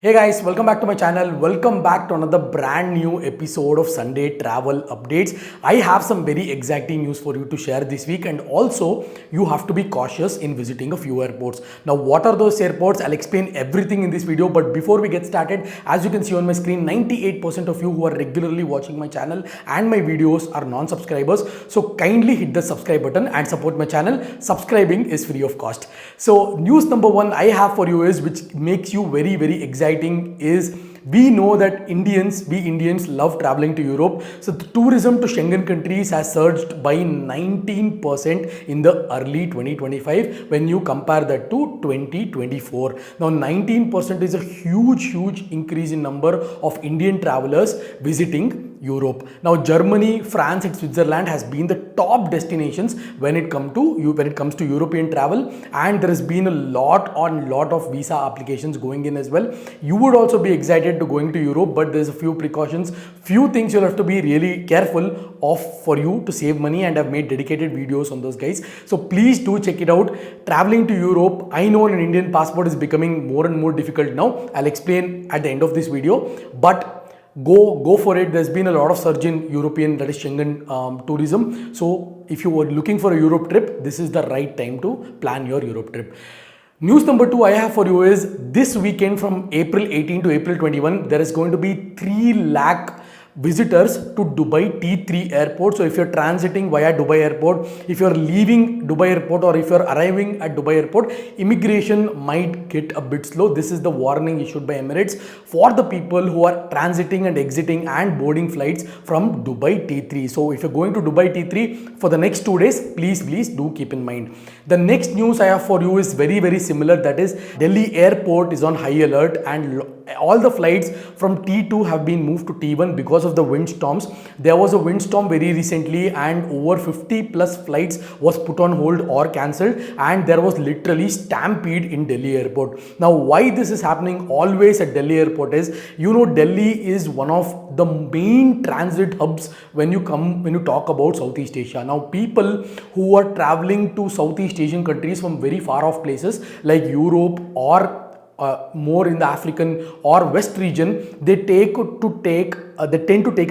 Hey guys, welcome back to my channel. Welcome back to another brand new episode of Sunday Travel Updates. I have some very exciting news for you to share this week, and also you have to be cautious in visiting a few airports. Now, what are those airports? I'll explain everything in this video, but before we get started, as you can see on my screen, 98% of you who are regularly watching my channel and my videos are non-subscribers. So kindly hit the subscribe button and support my channel. Subscribing is free of cost. So news number one I have for you is, which makes you very excited, is we know that we Indians love traveling to Europe. So the tourism to Schengen countries has surged by 19% in the early 2025 when you compare that to 2024. Now 19% is a huge increase in number of Indian travelers visiting Europe. Now Germany, France and Switzerland has been the top destinations when it comes to European travel, and there has been a lot of visa applications going in as well. You would also be excited to going to Europe, but there's a few precautions, few things you'll have to be really careful of for you to save money, and I've made dedicated videos on those guys. So please do check it out. Traveling to Europe, I know an Indian passport is becoming more and more difficult now. I'll explain at the end of this video, but go for it. There's been a lot of surge in European, that is Schengen tourism. So if you were looking for a Europe trip, this is the right time to plan your Europe trip. News number two I have for you is, this weekend from April 18 to April 21, there is going to be 3 lakh visitors to Dubai T3 airport. So if you're transiting via Dubai airport, if you're leaving Dubai airport, or if you're arriving at Dubai airport, immigration might get a bit slow. This is the warning issued by Emirates for the people who are transiting and exiting and boarding flights from Dubai T3. So if you're going to Dubai T3 for the next 2 days, please do keep in mind. The next news I have for you is very similar. That is, Delhi airport is on high alert, and all the flights from T2 have been moved to T1 because of the windstorms. There was a windstorm very recently, and over 50 plus flights was put on hold or cancelled, and there was literally stampede in Delhi airport. Now why this is happening always at Delhi airport is, Delhi is one of the main transit hubs when you talk about Southeast Asia. Now people who are traveling to Southeast Asian countries from very far off places like Europe or more in the African or West region, they tend to take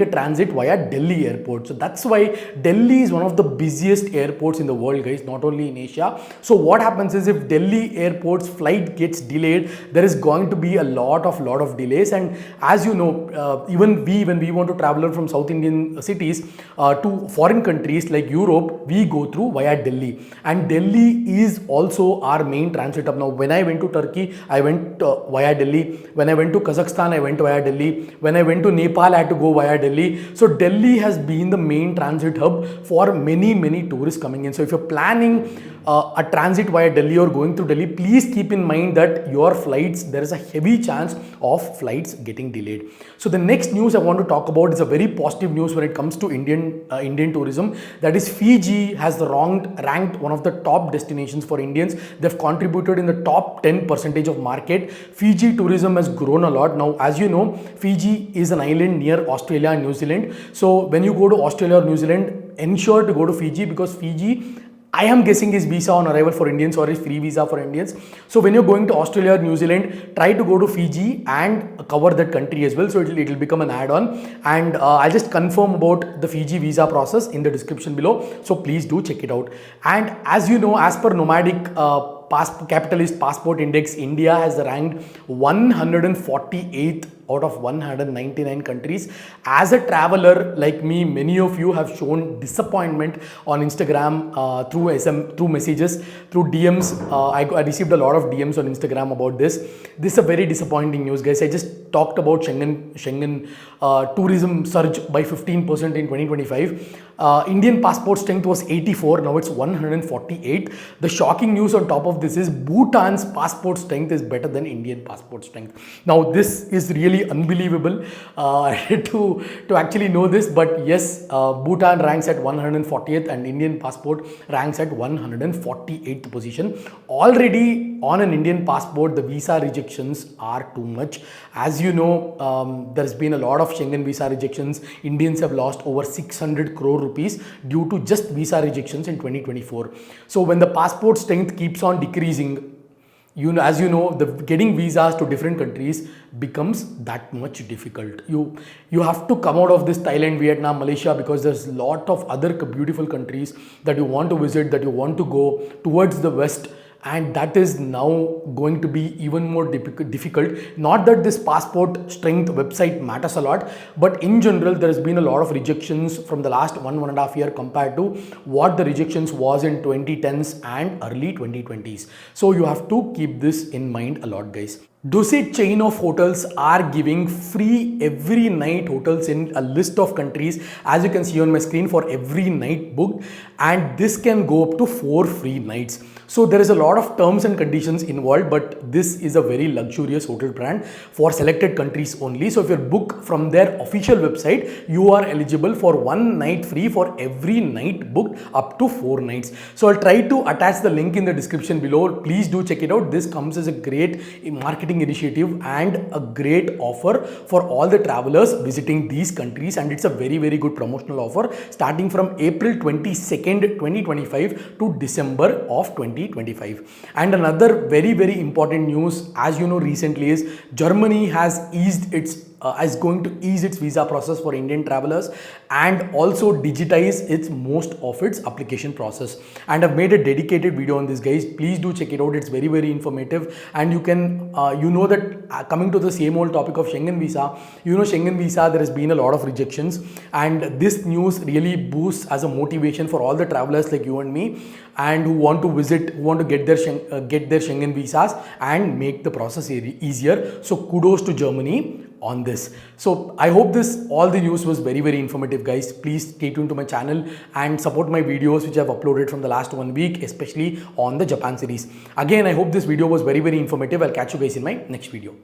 a transit via Delhi airport. So that's why Delhi is one of the busiest airports in the world, guys, not only in Asia. So what happens is, if Delhi airport's flight gets delayed, there is going to be a lot of delays. And as you know, even when we want to travel from South Indian cities to foreign countries like Europe, we go through via Delhi, and Delhi is also our main transit hub. Now when I went to Turkey, I went via Delhi. When I went to Kazakhstan, I went via Delhi. When I went to Nepal, I had to go via Delhi. So Delhi has been the main transit hub for many tourists coming in. So if you're planning a transit via Delhi or going through Delhi, please keep in mind that your flights, there is a heavy chance of flights getting delayed. So the next news I want to talk about is a very positive news when it comes to Indian tourism. That is, Fiji has ranked one of the top destinations for Indians. They've contributed in the top 10% of market. Fiji tourism has grown a lot. Now, as you know, Fiji is an island near Australia and New Zealand. So when you go to Australia or New Zealand, ensure to go to Fiji, because Fiji, I am guessing, is visa on arrival for Indians or is free visa for Indians. So when you're going to Australia or New Zealand, try to go to Fiji and cover that country as well. So it will become an add-on, and I'll just confirm about the Fiji visa process in the description below. So please do check it out. And as you know, as per nomadic capitalist passport index, India has ranked 148th out of 199 countries. As a traveler like me, many of you have shown disappointment on Instagram through messages, through DMs. I received a lot of DMs on Instagram about this. This is a very disappointing news, guys. I just talked about Schengen tourism surge by 15% in 2025. Indian passport strength was 84, now it's 148. The shocking news on top of this is, Bhutan's passport strength is better than Indian passport strength. Now this is really unbelievable to actually know this, but yes, Bhutan ranks at 140th and Indian passport ranks at 148th position. Already on an Indian passport, the visa rejections are too much. As you know, there's been a lot of Schengen visa rejections. Indians have lost over 600 crore rupees due to just visa rejections in 2024. So when the passport strength keeps on decreasing, as you know, the getting visas to different countries becomes that much difficult. You have to come out of this Thailand, Vietnam, Malaysia, because there's a lot of other beautiful countries that you want to visit, that you want to go towards the west, and that is now going to be even more difficult. Not that this passport strength website matters a lot, but in general there has been a lot of rejections from the last 1.5 year compared to what the rejections was in 2010s and early 2020s. So you have to keep this in mind a lot, guys. Dusit chain of hotels are giving free every night hotels in a list of countries, as you can see on my screen, for every night booked, and this can go up to 4 free nights. So there is a lot of terms and conditions involved, but this is a very luxurious hotel brand for selected countries only. So if you book from their official website, you are eligible for 1 night free for every night booked up to 4 nights. So I'll try to attach the link in the description below. Please do check it out. This comes as a great marketing initiative and a great offer for all the travelers visiting these countries, and it's a very, very good promotional offer starting from April 22nd, 2025 to December of 2025. And another very, very important news, as you know, recently is Germany has eased its is going to ease its visa process for Indian travelers and also digitize its most of its application process. And I've made a dedicated video on this, guys. Please do check it out. It's very, very informative. And you can, you know that coming to the same old topic of Schengen visa, you know, Schengen visa, there has been a lot of rejections, and this news really boosts as a motivation for all the travelers like you and me, and who want to visit, who want to get their Schengen visas and make the process easier. So kudos to Germany on this. So I hope all the news was very, very informative, guys. Please stay tuned to my channel and support my videos which I've uploaded from the last 1 week, especially on the Japan series. Again, I hope this video was very, very informative. I'll catch you guys in my next video.